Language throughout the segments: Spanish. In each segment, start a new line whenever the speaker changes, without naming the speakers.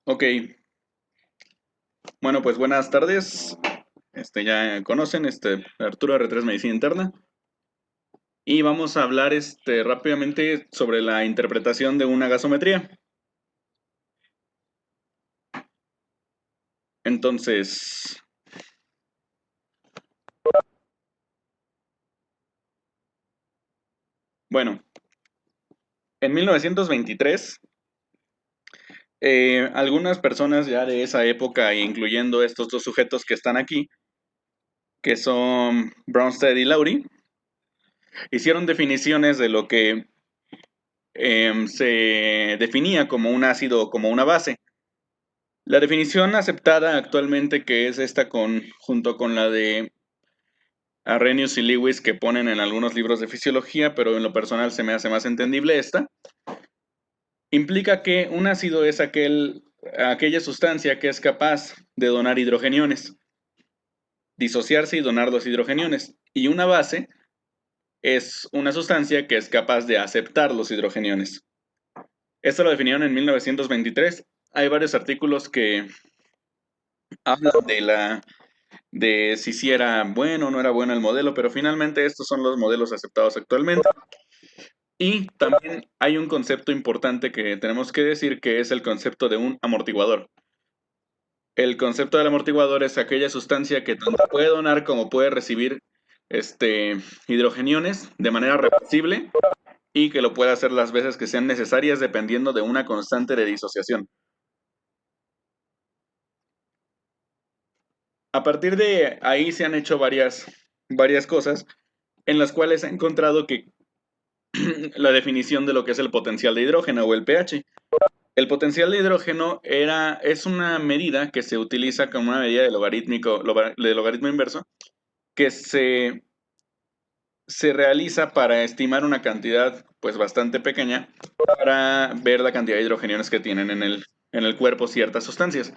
Ok, bueno, pues buenas tardes. Ya conocen, Arturo R3 Medicina Interna. Y vamos a hablar rápidamente sobre la interpretación de una gasometría. Entonces, bueno, en 1923, algunas personas ya de esa época, incluyendo estos dos sujetos que están aquí, que son Bronsted y Lowry, hicieron definiciones de lo que se definía como un ácido o como una base. La definición aceptada actualmente, que es esta junto con la de Arrhenius y Lewis que ponen en algunos libros de fisiología, pero en lo personal se me hace más entendible esta, implica que un ácido es aquella sustancia que es capaz de donar hidrogeniones, disociarse y donar los hidrogeniones, y una base es una sustancia que es capaz de aceptar los hidrogeniones. Esto lo definieron en 1923. Hay varios artículos que hablan de si era bueno o no era bueno el modelo, pero finalmente estos son los modelos aceptados actualmente. Y también hay un concepto importante que tenemos que decir, que es el concepto de un amortiguador. El concepto del amortiguador es aquella sustancia que tanto puede donar como puede recibir hidrogeniones de manera reversible y que lo puede hacer las veces que sean necesarias dependiendo de una constante de disociación. A partir de ahí se han hecho varias cosas en las cuales se ha encontrado que la definición de lo que es el potencial de hidrógeno o el pH. El potencial de hidrógeno es una medida que se utiliza como una medida de logaritmo inverso que se realiza para estimar una cantidad pues bastante pequeña para ver la cantidad de hidrogeniones que tienen en el cuerpo ciertas sustancias.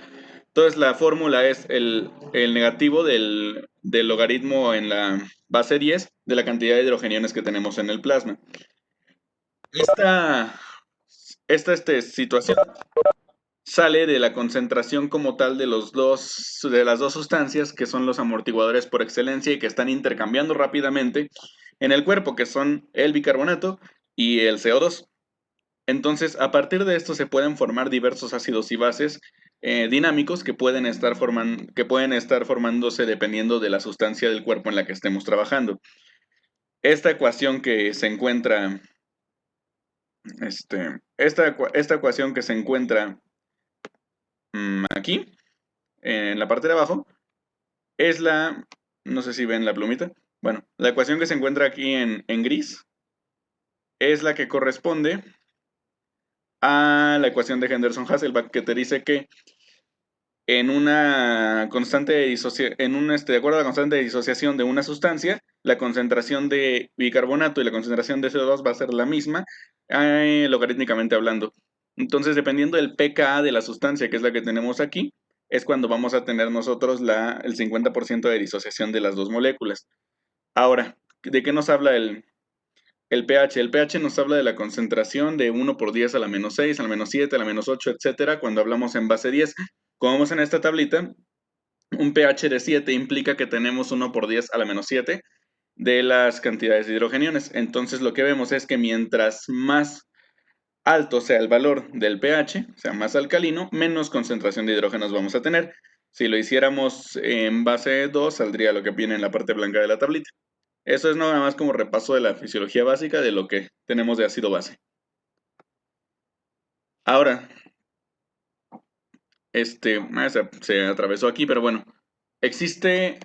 Entonces la fórmula es el negativo del logaritmo en la base 10 de la cantidad de hidrogeniones que tenemos en el plasma. Esta, esta situación sale de la concentración como tal de las dos sustancias que son los amortiguadores por excelencia y que están intercambiando rápidamente en el cuerpo, que son el bicarbonato y el CO2. Entonces, a partir de esto se pueden formar diversos ácidos y bases dinámicos que pueden estar formándose dependiendo de la sustancia del cuerpo en la que estemos trabajando. Esta ecuación que se encuentra, esta ecuación que se encuentra aquí, en la parte de abajo, es no sé si ven la plumita, bueno, la ecuación que se encuentra aquí en gris es la que corresponde a la ecuación de Henderson-Hasselbalch, que te dice que en una constante de de acuerdo a la constante de disociación de una sustancia, la concentración de bicarbonato y la concentración de CO2 va a ser la misma, logarítmicamente hablando. Entonces, dependiendo del pKa de la sustancia, que es la que tenemos aquí, es cuando vamos a tener nosotros el 50% de disociación de las dos moléculas. Ahora, ¿de qué nos habla el pH? El pH nos habla de la concentración de 1 por 10 a la menos 6, a la menos 7, a la menos 8, etcétera, cuando hablamos en base 10. Como vemos en esta tablita, un pH de 7 implica que tenemos 1 por 10 a la menos 7 de las cantidades de hidrogeniones. Entonces lo que vemos es que mientras más alto sea el valor del pH, o sea, más alcalino, menos concentración de hidrógenos vamos a tener. Si lo hiciéramos en base 2, saldría lo que viene en la parte blanca de la tablita. Eso es nada más como repaso de la fisiología básica de lo que tenemos de ácido base. Ahora, se atravesó aquí, pero bueno, existe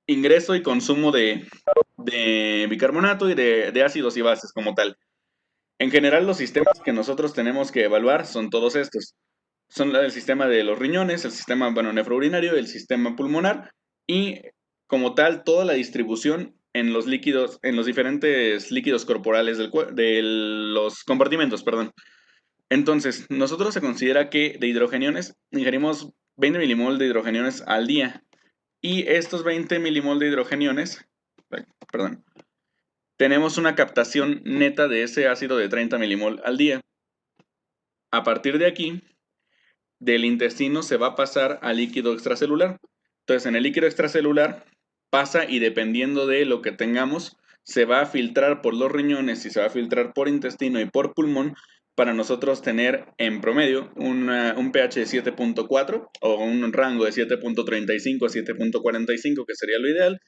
ingreso y consumo de bicarbonato y de ácidos y bases como tal. En general, los sistemas que nosotros tenemos que evaluar son todos estos. Son el sistema de los riñones, el sistema, bueno, nefrourinario, el sistema pulmonar y como tal toda la distribución en los líquidos, en los diferentes líquidos corporales de los compartimentos, perdón. Entonces, nosotros se considera que de hidrogeniones ingerimos 20 milimol de hidrogeniones al día. Y estos 20 milimol de hidrogeniones, perdón, tenemos una captación neta de ese ácido de 30 milimol al día. A partir de aquí, del intestino se va a pasar al líquido extracelular. Entonces, en el líquido extracelular pasa y dependiendo de lo que tengamos, se va a filtrar por los riñones y se va a filtrar por intestino y por pulmón para nosotros tener en promedio un pH de 7.4 o un rango de 7.35 a 7.45, que sería lo ideal.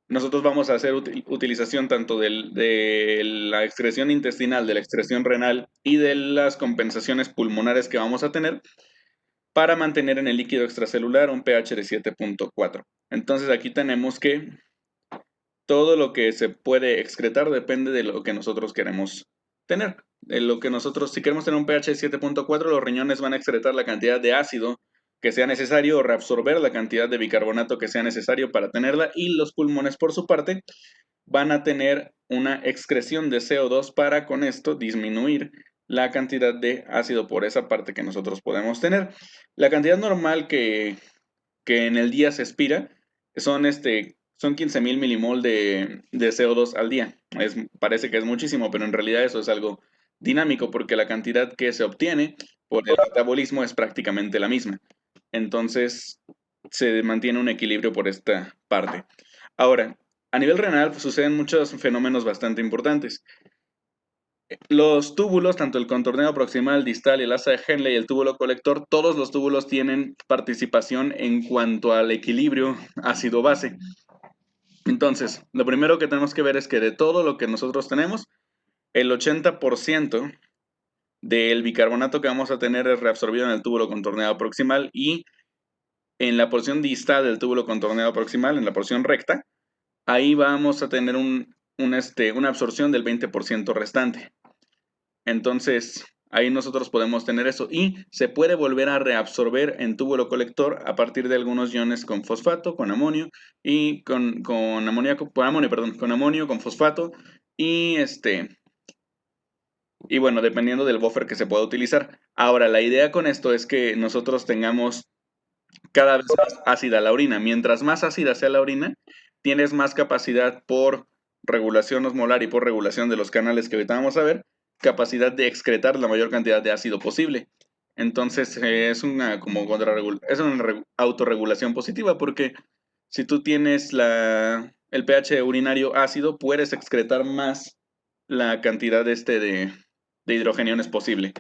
Nosotros vamos a hacer utilización tanto de la excreción intestinal, de la excreción renal y de las compensaciones pulmonares que vamos a tener para mantener en el líquido extracelular un pH de 7.4. Entonces aquí tenemos que todo lo que se puede excretar depende de lo que nosotros queremos tener. De lo que nosotros, si queremos tener un pH de 7.4, los riñones van a excretar la cantidad de ácido que sea necesario o reabsorber la cantidad de bicarbonato que sea necesario para tenerla, y los pulmones por su parte van a tener una excreción de CO2 para con esto disminuir la cantidad de ácido por esa parte que nosotros podemos tener. La cantidad normal que en el día se expira son 15.000 milimol de CO2 al día. Parece que es muchísimo, pero en realidad eso es algo dinámico porque la cantidad que se obtiene por el metabolismo es prácticamente la misma. Entonces se mantiene un equilibrio por esta parte. Ahora, a nivel renal pues, suceden muchos fenómenos bastante importantes. Los túbulos, tanto el contorneo proximal, distal, el asa de Henle y el túbulo colector, todos los túbulos tienen participación en cuanto al equilibrio ácido-base. Entonces, lo primero que tenemos que ver es que de todo lo que nosotros tenemos, el 80% del bicarbonato que vamos a tener es reabsorbido en el túbulo contorneado proximal, y en la porción distal del túbulo contorneado proximal, en la porción recta, ahí vamos a tener una absorción del 20% restante. Entonces, ahí nosotros podemos tener eso y se puede volver a reabsorber en túbulo colector a partir de algunos iones con fosfato, con amonio y con amoníaco, con amonio, perdón, con amonio, con fosfato y y bueno, dependiendo del buffer que se pueda utilizar. Ahora, la idea con esto es que nosotros tengamos cada vez más ácida la orina. Mientras más ácida sea la orina, tienes más capacidad por regulación osmolar y por regulación de los canales que ahorita vamos a ver, capacidad de excretar la mayor cantidad de ácido posible. Entonces es una como es una autorregulación positiva porque si tú tienes el pH urinario ácido, puedes excretar más la cantidad de hidrogeniones posible.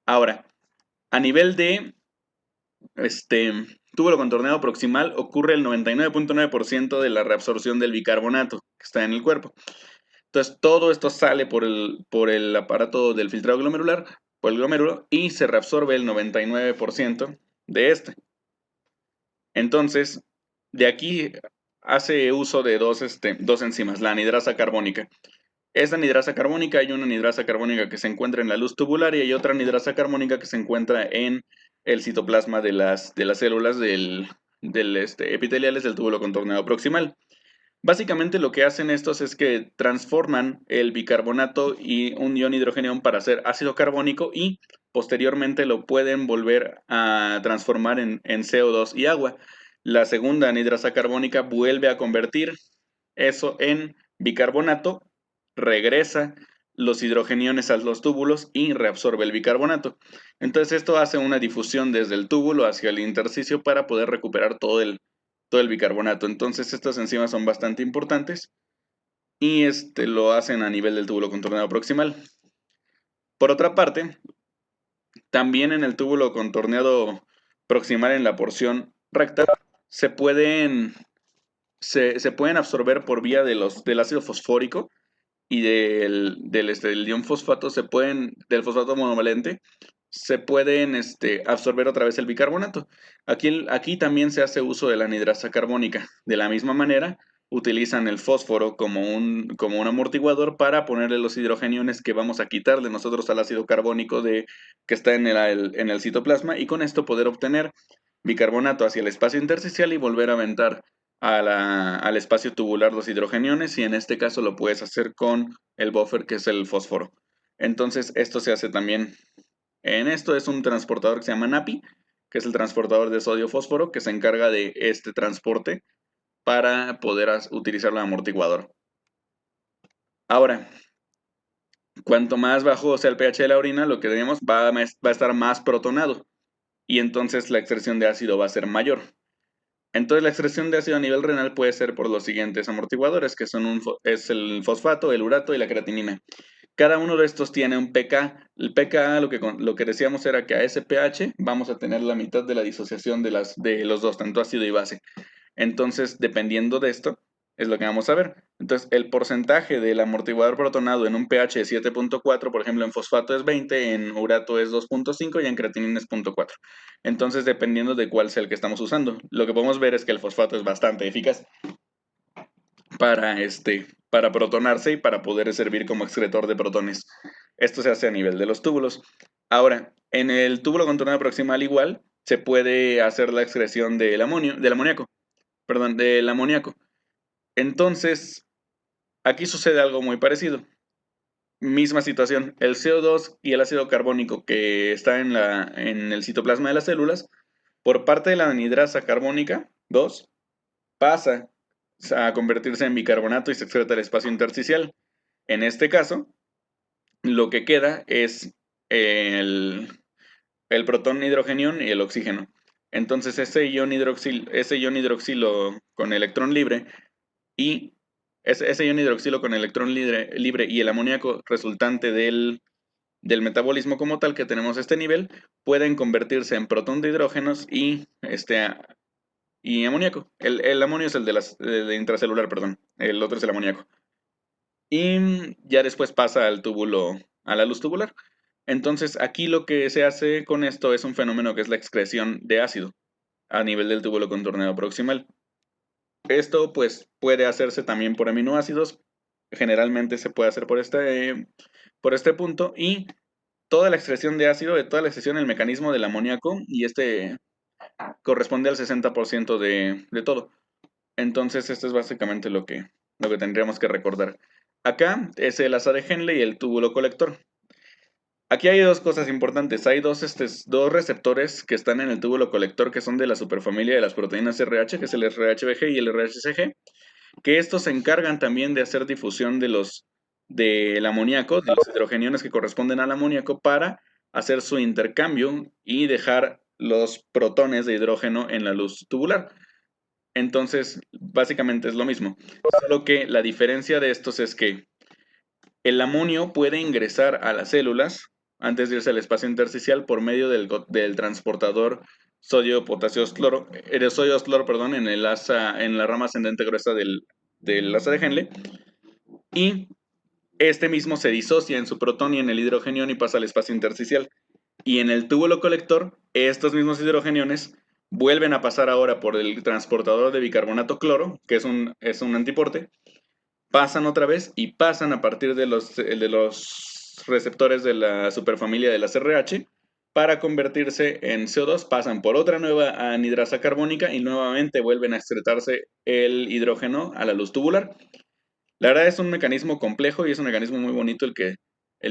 Ahora, a nivel de túbulo contorneado proximal ocurre el 99.9% de la reabsorción del bicarbonato que está en el cuerpo. Entonces, todo esto sale por el aparato del filtrado glomerular, por el glomérulo, y se reabsorbe el 99% de este. Entonces, de aquí hace uso de dos enzimas, la anidrasa carbónica. Esta anidrasa carbónica, hay una anidrasa carbónica que se encuentra en la luz tubular y hay otra anidrasa carbónica que se encuentra en el citoplasma de las células epiteliales del túbulo contorneado proximal. Básicamente lo que hacen estos es que transforman el bicarbonato y un ion hidrogenión para hacer ácido carbónico y posteriormente lo pueden volver a transformar en CO2 y agua. La segunda anidrasa carbónica vuelve a convertir eso en bicarbonato, regresa los hidrogeniones a los túbulos y reabsorbe el bicarbonato. Entonces esto hace una difusión desde el túbulo hacia el intersticio para poder recuperar todo el bicarbonato. Entonces estas enzimas son bastante importantes y lo hacen a nivel del túbulo contorneado proximal. Por otra parte, también en el túbulo contorneado proximal en la porción recta se pueden absorber por vía del ácido fosfórico y del ion fosfato del fosfato monovalente, se pueden absorber otra vez el bicarbonato. Aquí también se hace uso de la anidrasa carbónica. De la misma manera, utilizan el fósforo como un amortiguador para ponerle los hidrogeniones que vamos a quitarle nosotros al ácido carbónico que está en el citoplasma, y con esto poder obtener bicarbonato hacia el espacio intersticial y volver a aventar al espacio tubular los hidrogeniones, y en este caso lo puedes hacer con el buffer que es el fósforo. Entonces esto se hace también esto es un transportador que se llama NAPI, que es el transportador de sodio-fósforo, que se encarga de este transporte para poder utilizarlo de amortiguador. Ahora, Cuanto más bajo sea el pH de la orina, lo que tenemos va a estar más protonado y entonces la excreción de ácido va a ser mayor. Entonces la excreción de ácido a nivel renal puede ser por los siguientes amortiguadores, que son es el fosfato, el urato y la creatinina. Cada uno de estos tiene un pK. El pKa lo que decíamos era que a ese pH vamos a tener la mitad de la disociación de los dos, tanto ácido y base. Entonces, dependiendo de esto, es lo que vamos a ver. Entonces, el porcentaje del amortiguador protonado en un pH de 7.4, por ejemplo, en fosfato es 20, en urato es 2.5 y en creatinina es 0.4. Entonces, dependiendo de cuál sea el que estamos usando, lo que podemos ver es que el fosfato es bastante eficaz para protonarse y para poder servir como excretor de protones. Esto se hace a nivel de los túbulos. Ahora, en el túbulo contornado proximal igual se puede hacer la excreción del amoníaco, perdón, del amoníaco. Entonces, aquí sucede algo muy parecido. Misma situación, el CO2 y el ácido carbónico que está en el citoplasma de las células, por parte de la anhidrasa carbónica 2, pasa a convertirse en bicarbonato y se excreta el espacio intersticial. En este caso, lo que queda es el, el protón hidrogenión y el oxígeno. Entonces, ese ion hidroxilo con electrón libre y ese ion hidroxilo con electrón libre y el amoníaco resultante del metabolismo como tal que tenemos a este nivel pueden convertirse en protón de hidrógenos y amoníaco. El amonio es el de intracelular, perdón. El otro es el amoníaco. Y ya después pasa a la luz tubular. Entonces, aquí lo que se hace con esto es un fenómeno que es la excreción de ácido a nivel del túbulo contorneado proximal. Esto pues puede hacerse también por aminoácidos, generalmente se puede hacer por este punto y toda la excreción de ácido, de toda la excreción, el mecanismo del amoníaco y este corresponde al 60% de todo. Entonces esto es básicamente lo que tendríamos que recordar. Acá es el asa de Henle y el túbulo colector. Aquí hay dos cosas importantes. Hay dos receptores que están en el túbulo colector que son de la superfamilia de las proteínas RH, que es el RHBG y el RHCG, que estos se encargan también de hacer difusión del amoníaco, de los hidrogeniones que corresponden al amoníaco, para hacer su intercambio y dejar los protones de hidrógeno en la luz tubular. Entonces, básicamente es lo mismo, solo que la diferencia de estos es que el amonio puede ingresar a las células antes de irse al espacio intersticial por medio del transportador sodio-cloro, perdón, en la rama ascendente gruesa del asa de Henle, y este mismo se disocia en su protón y en el hidrogenión y pasa al espacio intersticial. Y en el túbulo colector, estos mismos hidrogeniones vuelven a pasar ahora por el transportador de bicarbonato cloro, que es un antiporte, pasan otra vez y pasan a partir de los receptores de la superfamilia de las RH para convertirse en CO2, pasan por otra nueva anhidrasa carbónica y nuevamente vuelven a excretarse el hidrógeno a la luz tubular. La verdad es un mecanismo complejo y es un mecanismo muy bonito el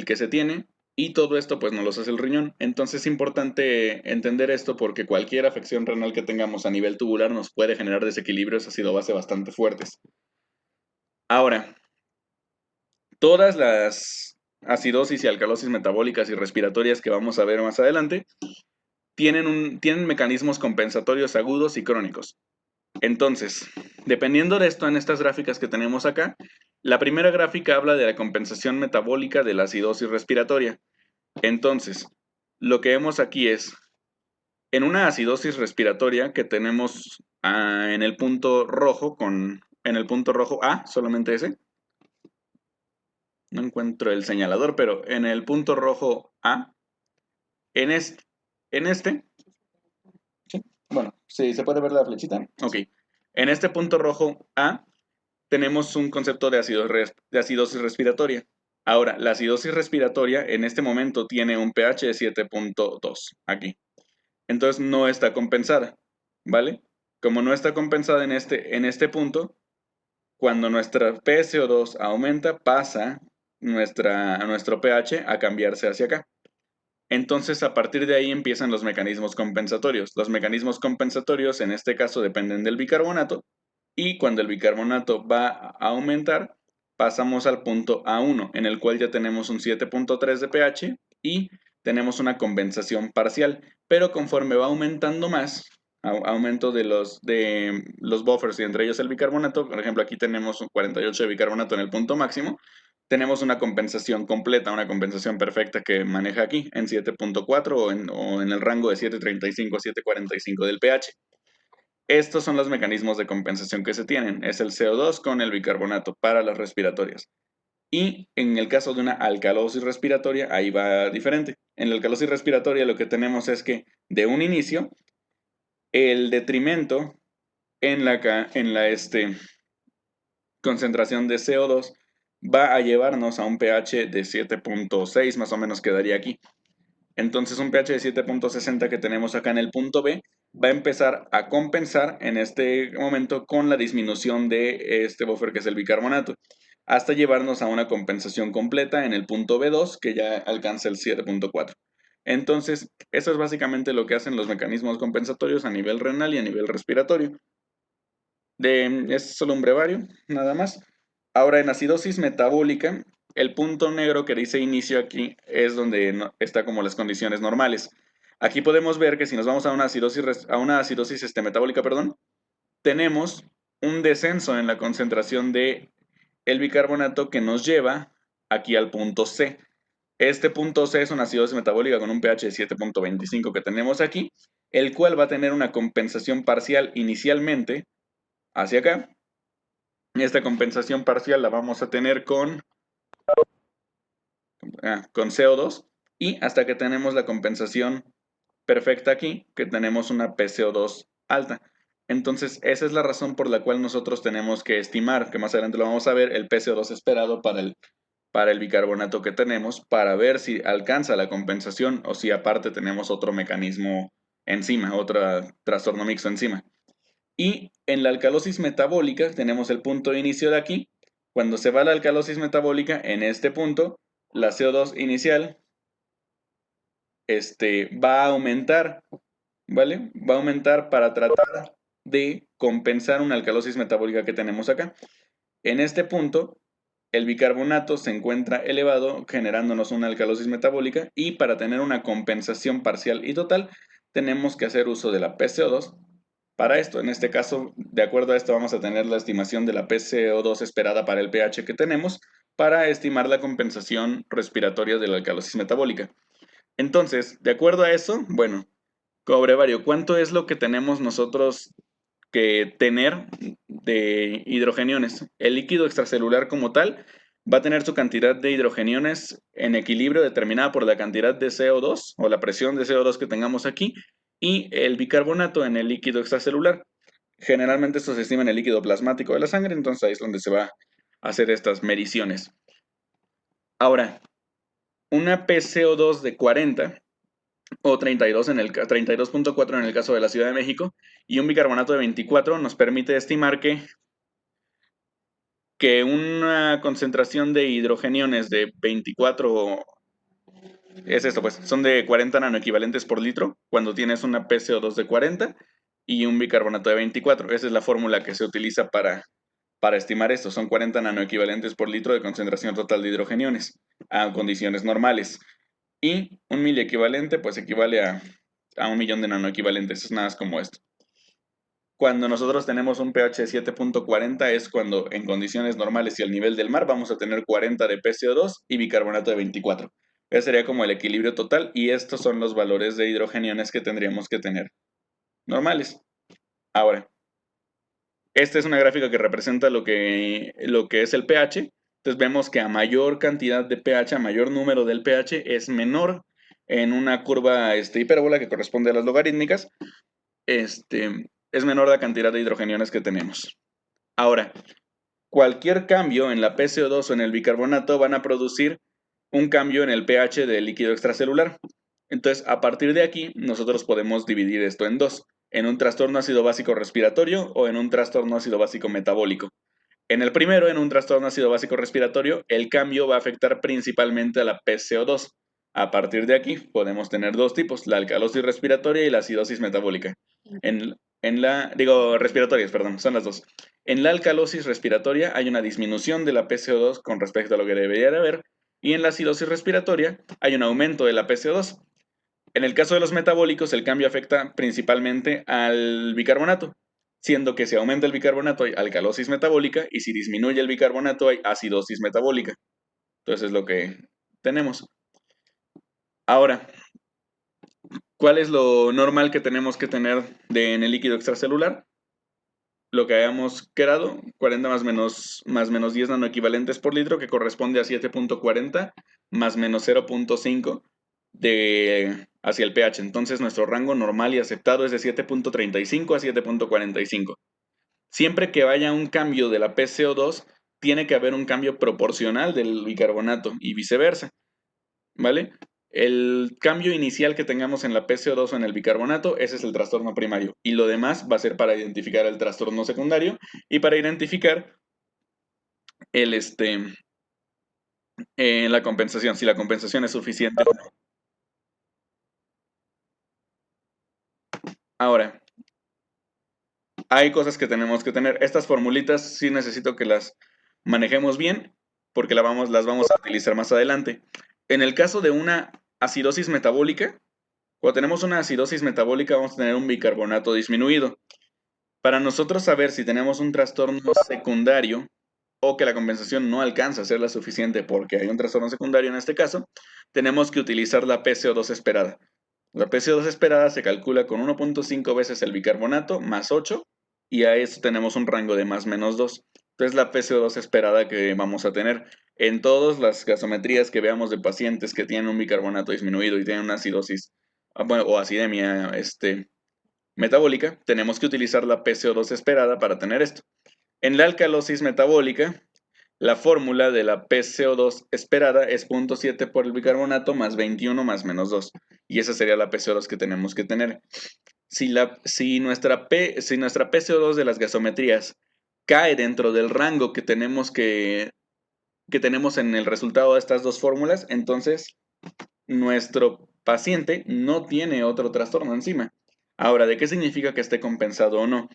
que se tiene, y todo esto pues nos lo hace el riñón. Entonces es importante entender esto porque cualquier afección renal que tengamos a nivel tubular nos puede generar desequilibrios ácido-base bastante fuertes. Ahora, todas las acidosis y alcalosis metabólicas y respiratorias que vamos a ver más adelante tienen mecanismos compensatorios agudos y crónicos. Entonces, dependiendo de esto en estas gráficas que tenemos acá, la primera gráfica habla de la compensación metabólica de la acidosis respiratoria. Entonces, lo que vemos aquí es, en una acidosis respiratoria que tenemos en el punto rojo, en el punto rojo A, solamente ese, no encuentro el señalador, pero en el punto rojo A, en este, ¿sí? Bueno, sí, se puede ver la flechita. Ok. En este punto rojo A tenemos un concepto de acidosis respiratoria. Ahora, la acidosis respiratoria en este momento tiene un pH de 7.2 aquí. Entonces no está compensada, ¿vale? Como no está compensada en este punto, cuando nuestra PSO2 aumenta, pasa nuestro pH a cambiarse hacia acá. Entonces, a partir de ahí empiezan los mecanismos compensatorios. Los mecanismos compensatorios, en este caso, dependen del bicarbonato, y cuando el bicarbonato va a aumentar, pasamos al punto A1, en el cual ya tenemos un 7.3 de pH y tenemos una compensación parcial, pero conforme va aumentando más, aumento de los buffers y entre ellos el bicarbonato, por ejemplo aquí tenemos un 48 de bicarbonato en el punto máximo, tenemos una compensación completa, una compensación perfecta que maneja aquí en 7.4 o en el rango de 7.35 a 7.45 del pH. Estos son los mecanismos de compensación que se tienen. Es el CO2 con el bicarbonato para las respiratorias. Y en el caso de una alcalosis respiratoria, ahí va diferente. En la alcalosis respiratoria lo que tenemos es que de un inicio, el detrimento en la concentración de CO2 va a llevarnos a un pH de 7.6, más o menos quedaría aquí. Entonces un pH de 7.60 que tenemos acá en el punto B va a empezar a compensar en este momento con la disminución de este buffer que es el bicarbonato, hasta llevarnos a una compensación completa en el punto B2 que ya alcanza el 7.4. Entonces, eso es básicamente lo que hacen los mecanismos compensatorios a nivel renal y a nivel respiratorio. Es solo un brevario, nada más. Ahora, en acidosis metabólica, el punto negro que dice inicio aquí es donde está como las condiciones normales. Aquí podemos ver que si nos vamos a una acidosis metabólica, perdón, tenemos un descenso en la concentración de el bicarbonato que nos lleva aquí al punto C. Este punto C es una acidosis metabólica con un pH de 7.25 que tenemos aquí, el cual va a tener una compensación parcial inicialmente hacia acá. Esta compensación parcial la vamos a tener con CO2 y hasta que tenemos la compensación perfecta aquí, que tenemos una PCO2 alta. Entonces, esa es la razón por la cual nosotros tenemos que estimar, que más adelante lo vamos a ver, el PCO2 esperado para el bicarbonato que tenemos, para ver si alcanza la compensación o si aparte tenemos otro mecanismo encima, otro trastorno mixto encima. Y en la alcalosis metabólica tenemos el punto de inicio de aquí. Cuando se va a la alcalosis metabólica, en este punto, la CO2 inicial va a aumentar, ¿vale? Va a aumentar para tratar de compensar una alcalosis metabólica que tenemos acá. En este punto, el bicarbonato se encuentra elevado, generándonos una alcalosis metabólica, y para tener una compensación parcial y total, tenemos que hacer uso de la PCO2. Para esto, en este caso, de acuerdo a esto, vamos a tener la estimación de la PCO2 esperada para el pH que tenemos para estimar la compensación respiratoria de la alcalosis metabólica. Entonces, de acuerdo a eso, bueno, como brevario, ¿cuánto es lo que tenemos nosotros que tener de hidrogeniones? El líquido extracelular como tal va a tener su cantidad de hidrogeniones en equilibrio determinada por la cantidad de CO2 o la presión de CO2 que tengamos aquí y el bicarbonato en el líquido extracelular. Generalmente esto se estima en el líquido plasmático de la sangre, entonces ahí es donde se va a hacer estas mediciones. Ahora, una PCO2 de 40 o 32.4 en el caso de la Ciudad de México y un bicarbonato de 24 nos permite estimar que una concentración de hidrogeniones de 24 es esto, pues son de 40 nanoequivalentes por litro cuando tienes una PCO2 de 40 y un bicarbonato de 24. Esa es la fórmula que se utiliza para estimar esto. Son 40 nanoequivalentes por litro de concentración total de hidrogeniones a condiciones normales. Y un miliequivalente pues equivale a 1.000.000 de nanoequivalentes. Es nada más como esto. Cuando nosotros tenemos un pH de 7.40 es cuando en condiciones normales y al nivel del mar vamos a tener 40 de PCO2 y bicarbonato de 24. Ese sería como el equilibrio total y estos son los valores de hidrogeniones que tendríamos que tener normales. Ahora, esta es una gráfica que representa lo que es el pH. Entonces vemos que a mayor cantidad de pH, a mayor número del pH es menor en una curva hipérbola que corresponde a las logarítmicas. Es menor la cantidad de hidrogeniones que tenemos. Ahora, cualquier cambio en la PCO2 o en el bicarbonato van a producir un cambio en el pH del líquido extracelular. Entonces, a partir de aquí, nosotros podemos dividir esto en dos, en un trastorno ácido básico respiratorio o en un trastorno ácido básico metabólico. En el primero, en un trastorno ácido básico respiratorio, el cambio va a afectar principalmente a la PCO2. A partir de aquí, podemos tener dos tipos, la alcalosis respiratoria y la acidosis metabólica. respiratorias, perdón, son las dos. En la alcalosis respiratoria hay una disminución de la PCO2 con respecto a lo que debería de haber, y en la acidosis respiratoria hay un aumento de la PCO2. En el caso de los metabólicos, el cambio afecta principalmente al bicarbonato, siendo que si aumenta el bicarbonato hay alcalosis metabólica y si disminuye el bicarbonato hay acidosis metabólica. Entonces es lo que tenemos. Ahora, ¿cuál es lo normal que tenemos que tener en el líquido extracelular? Lo que hayamos quedado, 40 más menos 10 nanoequivalentes por litro, que corresponde a 7.40 más menos 0.5 hacia el pH. Entonces nuestro rango normal y aceptado es de 7.35 a 7.45. Siempre que vaya un cambio de la PCO2, tiene que haber un cambio proporcional del bicarbonato y viceversa, ¿vale? El cambio inicial que tengamos en la PCO2 o en el bicarbonato, ese es el trastorno primario. Y lo demás va a ser para identificar el trastorno secundario y para identificar la compensación, si la compensación es suficiente o no. Ahora, hay cosas que tenemos que tener. Estas formulitas sí necesito que las manejemos bien porque las vamos a utilizar más adelante. En el caso de una acidosis metabólica, cuando tenemos una acidosis metabólica vamos a tener un bicarbonato disminuido. Para nosotros saber si tenemos un trastorno secundario o que la compensación no alcanza a ser la suficiente porque hay un trastorno secundario en este caso, tenemos que utilizar la PCO2 esperada. La PCO2 esperada se calcula con 1.5 veces el bicarbonato más 8 y a eso tenemos un rango de más menos 2. Entonces la PCO2 esperada que vamos a tener en todas las gasometrías que veamos de pacientes que tienen un bicarbonato disminuido y tienen una acidosis o acidemia metabólica, tenemos que utilizar la PCO2 esperada para tener esto. En la alcalosis metabólica, la fórmula de la PCO2 esperada es 0.7 por el bicarbonato más 21 más menos 2. Y esa sería la PCO2 que tenemos que tener. Si nuestra PCO2 de las gasometrías cae dentro del rango que tenemos en el resultado de estas dos fórmulas, entonces nuestro paciente no tiene otro trastorno encima. Ahora, ¿de qué significa que esté compensado o no?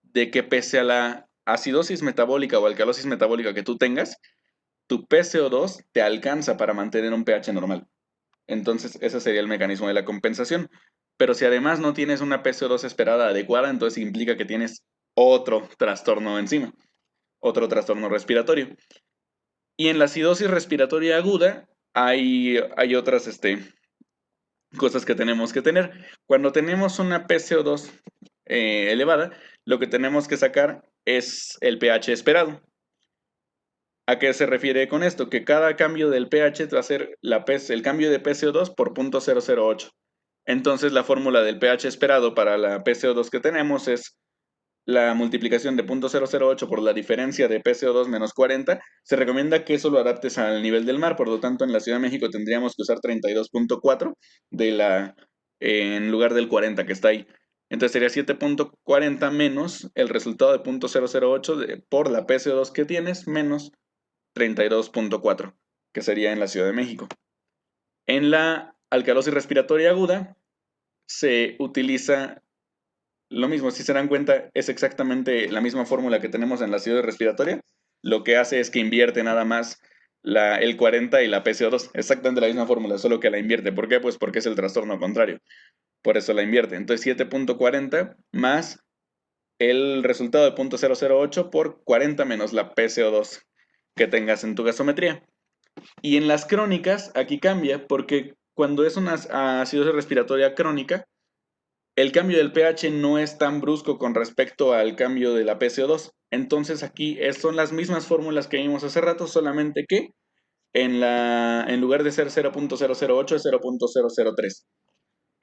De que pese a la acidosis metabólica o alcalosis metabólica que tú tengas, tu PCO2 te alcanza para mantener un pH normal. Entonces, ese sería el mecanismo de la compensación. Pero si además no tienes una PCO2 esperada adecuada, entonces implica que tienes otro trastorno encima, otro trastorno respiratorio. Y en la acidosis respiratoria aguda hay otras cosas que tenemos que tener. Cuando tenemos una PCO2 elevada, lo que tenemos que sacar es el pH esperado. ¿A qué se refiere con esto? Que cada cambio del pH va a ser el cambio de PCO2 por 0.008. Entonces la fórmula del pH esperado para la PCO2 que tenemos es la multiplicación de 0.008 por la diferencia de PCO2 menos 40. Se recomienda que eso lo adaptes al nivel del mar, por lo tanto en la Ciudad de México tendríamos que usar 32.4 en lugar del 40 que está ahí. Entonces sería 7.40 menos el resultado de 0.008 por la PCO2 que tienes menos 32.4, que sería en la Ciudad de México. En la alcalosis respiratoria aguda se utiliza lo mismo, si se dan cuenta, es exactamente la misma fórmula que tenemos en la acidosis respiratoria. Lo que hace es que invierte nada más el 40 y la PCO2. Exactamente la misma fórmula, solo que la invierte. ¿Por qué? Pues porque es el trastorno contrario. Por eso la invierte. Entonces 7.40 más el resultado de 0.008 por 40 menos la PCO2 que tengas en tu gasometría. Y en las crónicas, aquí cambia, porque cuando es una acidosis respiratoria crónica, el cambio del pH no es tan brusco con respecto al cambio de la PCO2. Entonces aquí son las mismas fórmulas que vimos hace rato, solamente que en lugar de ser 0.008 es 0.003.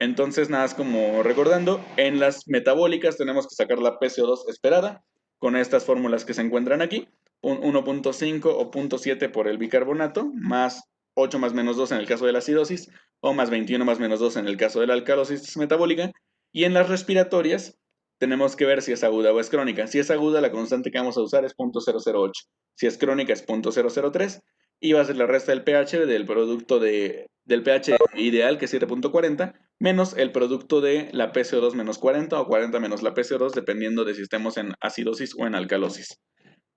Entonces, nada, es como recordando, en las metabólicas tenemos que sacar la PCO2 esperada con estas fórmulas que se encuentran aquí, 1.5 o 0.7 por el bicarbonato, más 8 más menos 2 en el caso de la acidosis, o más 21 más menos 2 en el caso de la alcalosis metabólica, y en las respiratorias tenemos que ver si es aguda o es crónica. Si es aguda, la constante que vamos a usar es 0.008. Si es crónica es 0.003, y va a ser la resta del pH del producto del pH ideal, que es 7.40, menos el producto de la PCO2 menos 40 o 40 menos la PCO2, dependiendo de si estemos en acidosis o en alcalosis.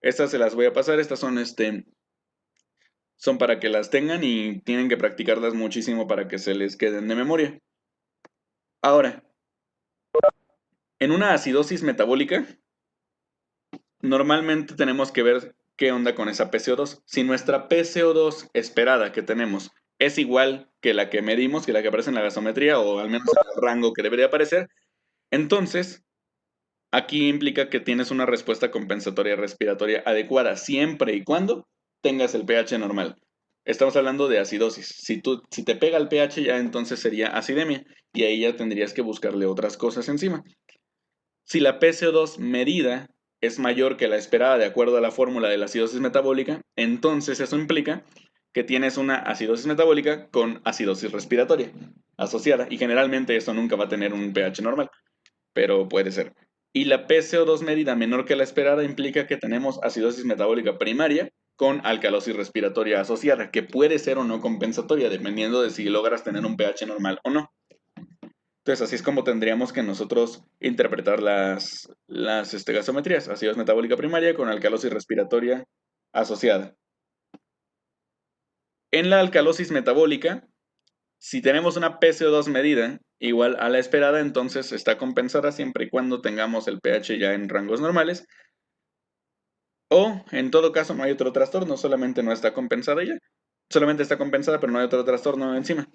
Estas se las voy a pasar, estas son para que las tengan y tienen que practicarlas muchísimo para que se les queden de memoria. Ahora, en una acidosis metabólica, normalmente tenemos que ver qué onda con esa PCO2. Si nuestra PCO2 esperada que tenemos es igual que la que medimos, que la que aparece en la gasometría, o al menos en el rango que debería aparecer, entonces aquí implica que tienes una respuesta compensatoria respiratoria adecuada siempre y cuando tengas el pH normal. Estamos hablando de acidosis. Si te pega el pH, ya entonces sería acidemia y ahí ya tendrías que buscarle otras cosas encima. Si la PCO2 medida es mayor que la esperada de acuerdo a la fórmula de la acidosis metabólica, entonces eso implica que tienes una acidosis metabólica con acidosis respiratoria asociada y generalmente eso nunca va a tener un pH normal, pero puede ser. Y la PCO2 medida menor que la esperada implica que tenemos acidosis metabólica primaria con alcalosis respiratoria asociada, que puede ser o no compensatoria, dependiendo de si logras tener un pH normal o no. Entonces, así es como tendríamos que nosotros interpretar las gasometrías. Acidosis metabólica primaria con alcalosis respiratoria asociada. En la alcalosis metabólica, si tenemos una PCO2 medida igual a la esperada, entonces está compensada siempre y cuando tengamos el pH ya en rangos normales. O, en todo caso, no hay otro trastorno, solamente no está compensada ya. Solamente está compensada, pero no hay otro trastorno encima.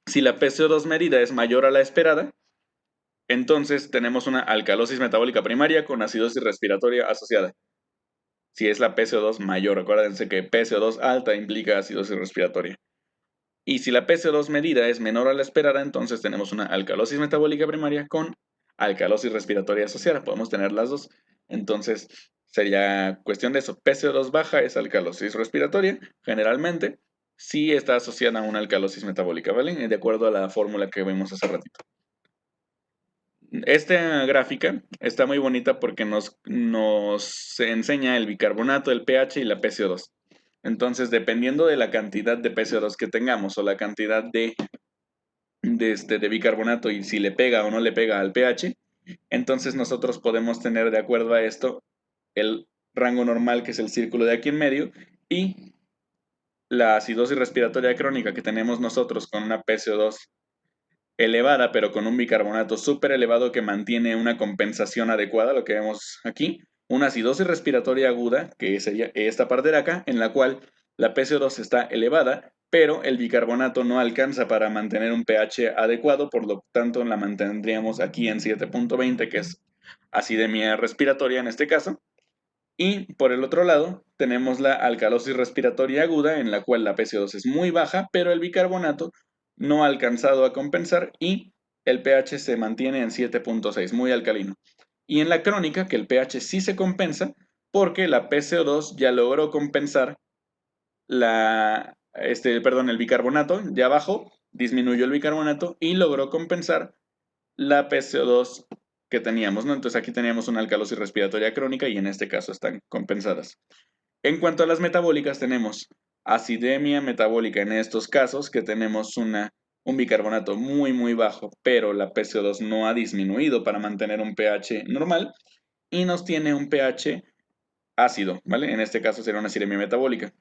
Si la PCO2 medida es mayor a la esperada, entonces tenemos una alcalosis metabólica primaria con acidosis respiratoria asociada. Si es la PCO2 mayor, acuérdense que PCO2 alta implica acidosis respiratoria. Y si la PCO2 medida es menor a la esperada, entonces tenemos una alcalosis metabólica primaria con alcalosis respiratoria asociada. Podemos tener las dos. Entonces sería cuestión de eso. PCO2 baja es alcalosis respiratoria, generalmente, si está asociada a una alcalosis metabólica, ¿vale? De acuerdo a la fórmula que vimos hace ratito. Esta gráfica está muy bonita porque nos enseña el bicarbonato, el pH y la PCO2. Entonces, dependiendo de la cantidad de PCO2 que tengamos o la cantidad de bicarbonato y si le pega o no le pega al pH, entonces nosotros podemos tener de acuerdo a esto el rango normal, que es el círculo de aquí en medio, y la acidosis respiratoria crónica que tenemos nosotros con una PCO2 elevada, pero con un bicarbonato súper elevado que mantiene una compensación adecuada, lo que vemos aquí, una acidosis respiratoria aguda, que sería esta parte de acá, en la cual la PCO2 está elevada, pero el bicarbonato no alcanza para mantener un pH adecuado, por lo tanto la mantendríamos aquí en 7.20, que es acidemia respiratoria en este caso. Y por el otro lado, tenemos la alcalosis respiratoria aguda, en la cual la PCO2 es muy baja, pero el bicarbonato no ha alcanzado a compensar y el pH se mantiene en 7.6, muy alcalino. Y en la crónica, que el pH sí se compensa, porque la PCO2 ya logró compensar el bicarbonato, ya bajó, disminuyó el bicarbonato y logró compensar la PCO2 que teníamos, ¿no? Entonces aquí teníamos una alcalosis respiratoria crónica y en este caso están compensadas. En cuanto a las metabólicas, tenemos acidemia metabólica en estos casos, que tenemos un bicarbonato muy muy bajo, pero la PCO2 no ha disminuido para mantener un pH normal y nos tiene un pH ácido, ¿vale? En este caso sería una acidemia metabólica.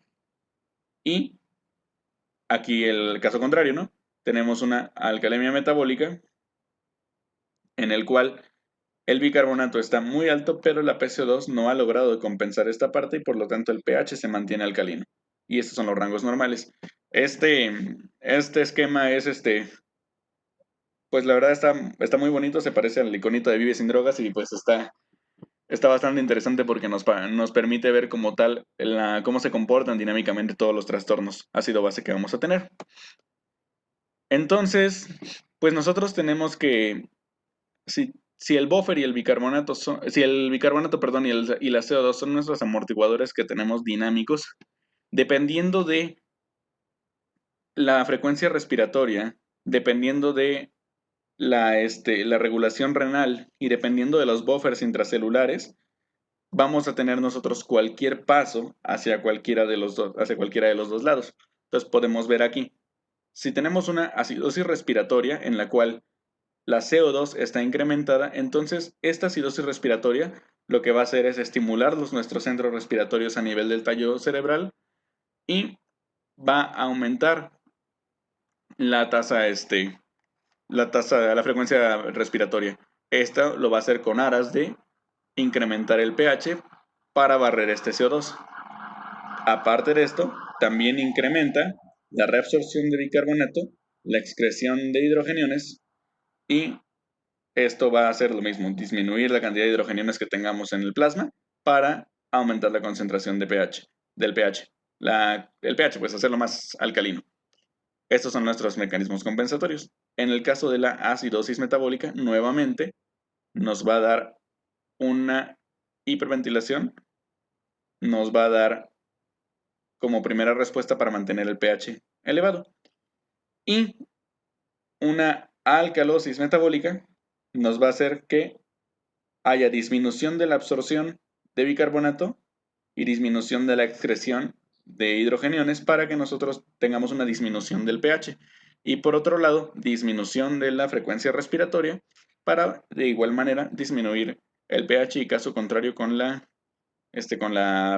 Y aquí el caso contrario, ¿no? Tenemos una alcalemia metabólica en el cual el bicarbonato está muy alto, pero la PCO2 no ha logrado compensar esta parte y por lo tanto el pH se mantiene alcalino. Y estos son los rangos normales. Este esquema es pues la verdad está muy bonito, se parece al iconito de Vive sin drogas y pues está bastante interesante porque nos permite ver como tal cómo se comportan dinámicamente todos los trastornos ácido base que vamos a tener. Entonces, pues nosotros tenemos que si el buffer y el bicarbonato si el bicarbonato, perdón, y la CO2 son nuestros amortiguadores que tenemos dinámicos, dependiendo de la frecuencia respiratoria, dependiendo de la regulación renal y dependiendo de los buffers intracelulares, vamos a tener nosotros cualquier paso hacia cualquiera de los dos lados. Entonces podemos ver aquí, si tenemos una acidosis respiratoria en la cual la CO2 está incrementada, entonces esta acidosis respiratoria lo que va a hacer es estimular nuestros centros respiratorios a nivel del tallo cerebral y va a aumentar la tasa, la frecuencia respiratoria. Esto lo va a hacer con aras de incrementar el pH para barrer este CO2. Aparte de esto, también incrementa la reabsorción de bicarbonato, la excreción de hidrogeniones y esto va a hacer lo mismo, disminuir la cantidad de hidrogeniones que tengamos en el plasma para aumentar la concentración de pH, del pH. El pH, pues hacerlo más alcalino. Estos son nuestros mecanismos compensatorios. En el caso de la acidosis metabólica, nuevamente nos va a dar una hiperventilación, nos va a dar como primera respuesta para mantener el pH elevado. Y una alcalosis metabólica nos va a hacer que haya disminución de la absorción de bicarbonato y disminución de la excreción de hidrogeniones para que nosotros tengamos una disminución del pH. Y por otro lado, disminución de la frecuencia respiratoria para de igual manera disminuir el pH y caso contrario con la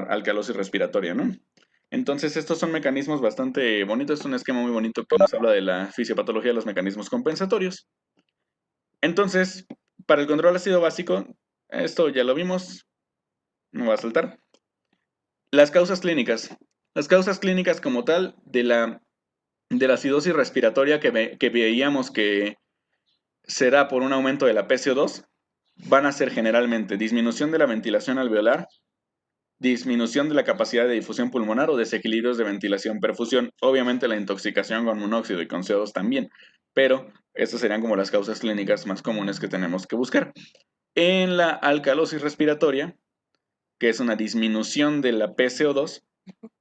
alcalosis respiratoria, ¿no? Entonces estos son mecanismos bastante bonitos, es un esquema muy bonito que nos habla de la fisiopatología de los mecanismos compensatorios. Entonces, para el control ácido básico, esto ya lo vimos, no va a saltar. Las causas clínicas. Las causas clínicas como tal de la acidosis respiratoria que veíamos que se da por un aumento de la PCO2 van a ser generalmente disminución de la ventilación alveolar, disminución de la capacidad de difusión pulmonar o desequilibrios de ventilación-perfusión. Obviamente la intoxicación con monóxido y con CO2 también, pero estas serían como las causas clínicas más comunes que tenemos que buscar. En la alcalosis respiratoria, que es una disminución de la PCO2,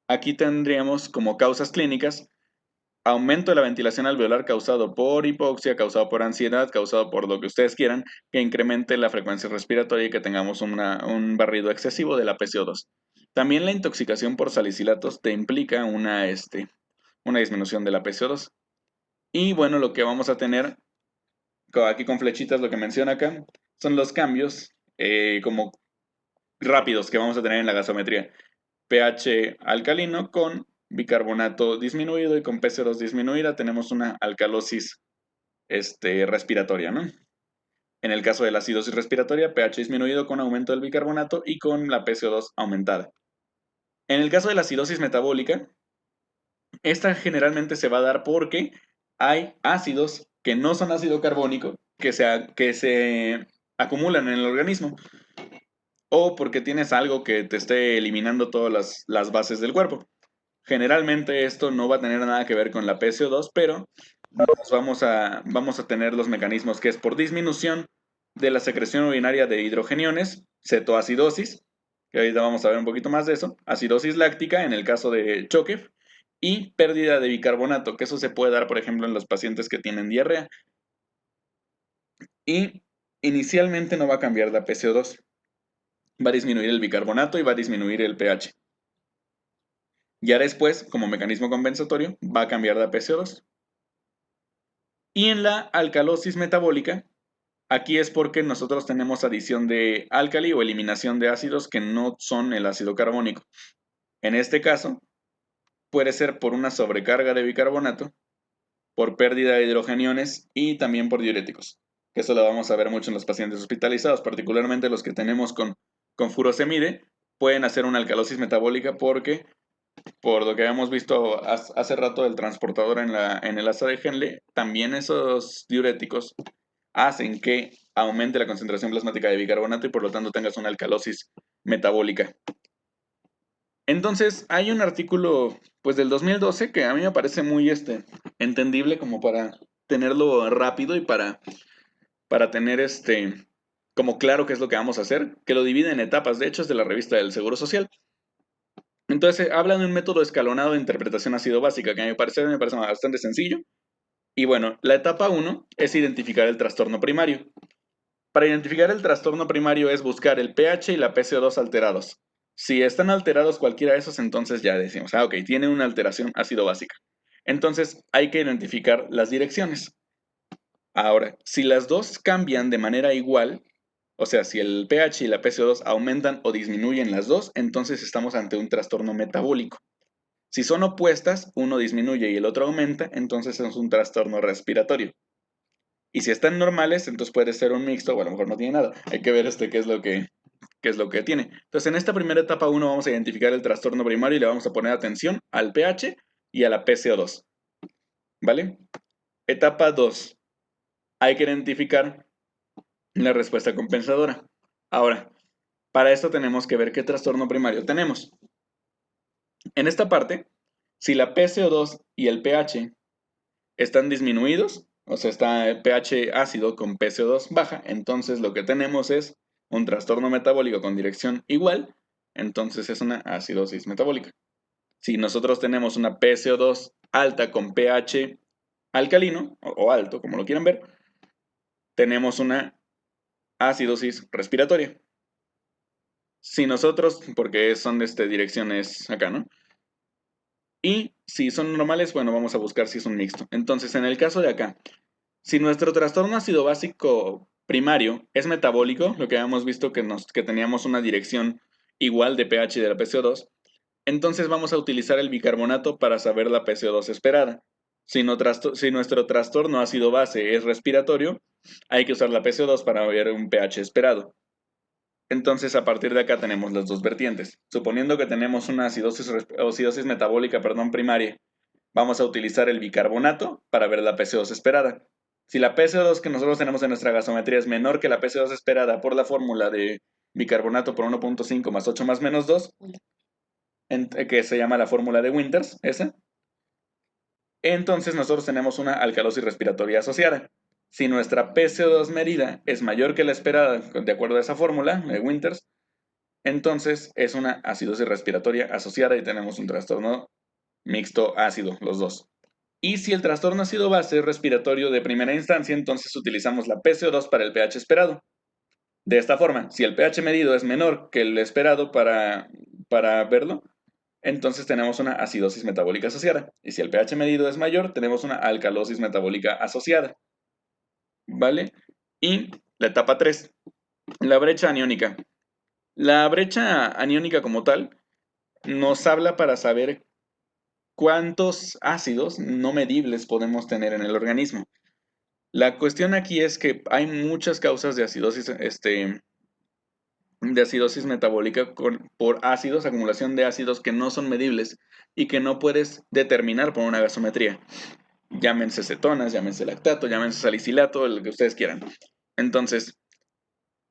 aquí tendríamos como causas clínicas aumento de la ventilación alveolar causado por hipoxia, causado por ansiedad, causado por lo que ustedes quieran, que incremente la frecuencia respiratoria y que tengamos un barrido excesivo de la PCO2. También la intoxicación por salicilatos te implica una disminución de la PCO2. Y bueno, lo que vamos a tener aquí con flechitas, lo que menciona acá, son los cambios como rápidos que vamos a tener en la gasometría. pH alcalino con bicarbonato disminuido y con PCO2 disminuida tenemos una alcalosis respiratoria, ¿no? En el caso de la acidosis respiratoria, pH disminuido con aumento del bicarbonato y con la PCO2 aumentada. En el caso de la acidosis metabólica, esta generalmente se va a dar porque hay ácidos que no son ácido carbónico que se acumulan en el organismo o porque tienes algo que te esté eliminando todas las bases del cuerpo. Generalmente esto no va a tener nada que ver con la PCO2, pero vamos a tener los mecanismos que es por disminución de la secreción urinaria de hidrogeniones, cetoacidosis, que ahorita vamos a ver un poquito más de eso, acidosis láctica en el caso de Choquev, y pérdida de bicarbonato, que eso se puede dar, por ejemplo, en los pacientes que tienen diarrea. Y inicialmente no va a cambiar la PCO2, va a disminuir el bicarbonato y va a disminuir el pH. Ya después, como mecanismo compensatorio, va a cambiar la PCO2. Y en la alcalosis metabólica, aquí es porque nosotros tenemos adición de álcali o eliminación de ácidos que no son el ácido carbónico. En este caso, puede ser por una sobrecarga de bicarbonato, por pérdida de hidrogeniones y también por diuréticos. Que eso lo vamos a ver mucho en los pacientes hospitalizados, particularmente los que tenemos con furosemide, pueden hacer una alcalosis metabólica porque por lo que habíamos visto hace rato del transportador en el asa de Henle, también esos diuréticos hacen que aumente la concentración plasmática de bicarbonato y por lo tanto tengas una alcalosis metabólica. Entonces, hay un artículo pues del 2012 que a mí me parece muy entendible como para tenerlo rápido y para tener como claro qué es lo que vamos a hacer, que lo divide en etapas, de hecho es de la revista del Seguro Social. Entonces, habla de un método escalonado de interpretación ácido básica, que a mi parecer me parece bastante sencillo. Y bueno, la etapa 1 es identificar el trastorno primario. Para identificar el trastorno primario es buscar el pH y la PCO2 alterados. Si están alterados cualquiera de esos, entonces ya decimos, ok, tiene una alteración ácido básica. Entonces hay que identificar las direcciones. Ahora, si las dos cambian de manera igual, o sea, si el pH y la PCO2 aumentan o disminuyen las dos, entonces estamos ante un trastorno metabólico. Si son opuestas, uno disminuye y el otro aumenta, entonces es un trastorno respiratorio. Y si están normales, entonces puede ser un mixto o a lo mejor no tiene nada. Hay que ver qué es lo que tiene. Entonces, en esta primera etapa 1 vamos a identificar el trastorno primario y le vamos a poner atención al pH y a la PCO2. ¿Vale? Etapa 2. Hay que identificar la respuesta compensadora. Ahora, para esto tenemos que ver qué trastorno primario tenemos. En esta parte, si la PCO2 y el pH están disminuidos, o sea, está el pH ácido con PCO2 baja, entonces lo que tenemos es un trastorno metabólico con dirección igual, entonces es una acidosis metabólica. Si nosotros tenemos una PCO2 alta con pH alcalino, o alto, como lo quieran ver, tenemos una acidosis respiratoria. Si nosotros, porque son direcciones acá, ¿no? Y si son normales, bueno, vamos a buscar si es un mixto. Entonces, en el caso de acá, si nuestro trastorno ácido básico primario es metabólico, lo que habíamos visto que teníamos una dirección igual de pH y de la PCO2, entonces vamos a utilizar el bicarbonato para saber la PCO2 esperada. Si nuestro trastorno ácido base es respiratorio, hay que usar la PCO2 para ver un pH esperado. Entonces, a partir de acá tenemos las dos vertientes. Suponiendo que tenemos una acidosis metabólica, primaria, vamos a utilizar el bicarbonato para ver la PCO2 esperada. Si la PCO2 que nosotros tenemos en nuestra gasometría es menor que la PCO2 esperada por la fórmula de bicarbonato por 1.5 más 8 más menos 2, que se llama la fórmula de Winters, esa, entonces nosotros tenemos una alcalosis respiratoria asociada. Si nuestra PCO2 medida es mayor que la esperada, de acuerdo a esa fórmula de Winters, entonces es una acidosis respiratoria asociada y tenemos un trastorno mixto ácido, los dos. Y si el trastorno ácido base es respiratorio de primera instancia, entonces utilizamos la PCO2 para el pH esperado. De esta forma, si el pH medido es menor que el esperado para verlo, entonces tenemos una acidosis metabólica asociada. Y si el pH medido es mayor, tenemos una alcalosis metabólica asociada. ¿Vale? Y la etapa 3, la brecha aniónica. La brecha aniónica como tal nos habla para saber cuántos ácidos no medibles podemos tener en el organismo. La cuestión aquí es que hay muchas causas de acidosis, metabólica por ácidos, acumulación de ácidos que no son medibles y que no puedes determinar por una gasometría. Llámense cetonas, llámense lactato, llámense salicilato, el que ustedes quieran. Entonces,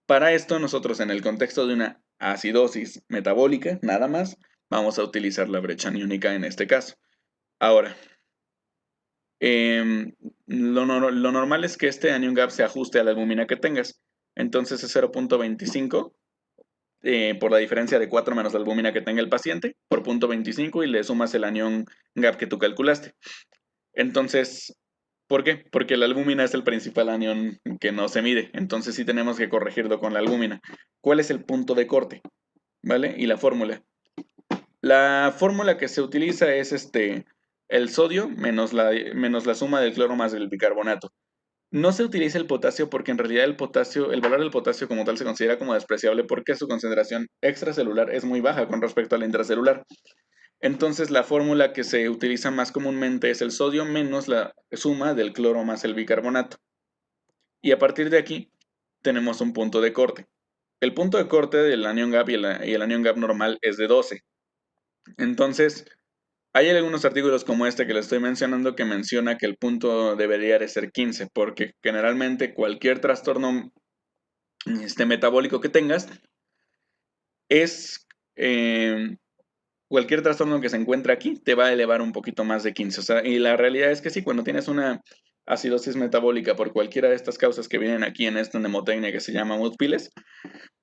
para esto nosotros en el contexto de una acidosis metabólica, nada más, vamos a utilizar la brecha aniónica en este caso. Ahora, lo normal es que este anion gap se ajuste a la albúmina que tengas. Entonces es 0.25 por la diferencia de 4 menos la albúmina que tenga el paciente por 0.25 y le sumas el anion gap que tú calculaste. Entonces, ¿por qué? Porque la albúmina es el principal anión que no se mide. Entonces sí tenemos que corregirlo con la albúmina. ¿Cuál es el punto de corte? ¿Vale? Y la fórmula. La fórmula que se utiliza es el sodio menos la suma del cloro más el bicarbonato. No se utiliza el potasio porque en realidad el valor del potasio como tal se considera como despreciable porque su concentración extracelular es muy baja con respecto a la intracelular. Entonces la fórmula que se utiliza más comúnmente es el sodio menos la suma del cloro más el bicarbonato. Y a partir de aquí tenemos un punto de corte. El punto de corte del anion gap y el anion gap normal es de 12. Entonces, hay algunos artículos como este que le estoy mencionando que menciona que el punto debería de ser 15, porque generalmente cualquier trastorno metabólico que tengas es cualquier trastorno que se encuentre aquí te va a elevar un poquito más de 15. O sea, y la realidad es que sí, cuando tienes una acidosis metabólica por cualquiera de estas causas que vienen aquí en esta mnemotecnia que se llama Mood-Piles,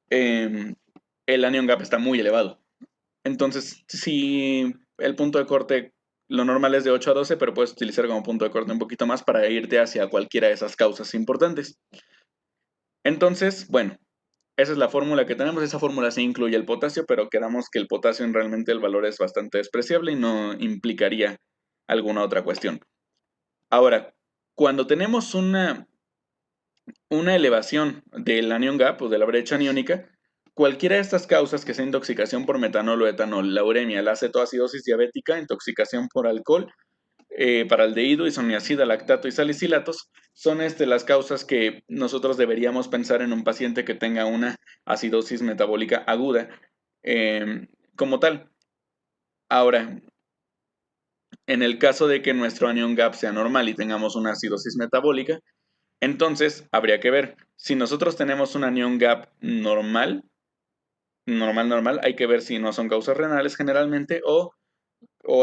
el anion gap está muy elevado. Entonces, si el punto de corte, lo normal es de 8 a 12, pero puedes utilizar como punto de corte un poquito más para irte hacia cualquiera de esas causas importantes. Entonces, bueno, esa es la fórmula que tenemos. Esa fórmula sí incluye el potasio, pero quedamos que el potasio realmente el valor es bastante despreciable y no implicaría alguna otra cuestión. Ahora, cuando tenemos una elevación del anion gap o de la brecha aniónica, cualquiera de estas causas, que sea intoxicación por metanol o etanol, la uremia, la acetoacidosis diabética, intoxicación por alcohol, paraldehído, isoniazida, lactato y salicilatos, son las causas que nosotros deberíamos pensar en un paciente que tenga una acidosis metabólica aguda como tal. Ahora, en el caso de que nuestro anion gap sea normal y tengamos una acidosis metabólica, entonces habría que ver si nosotros tenemos un anion gap normal, hay que ver si no son causas renales generalmente o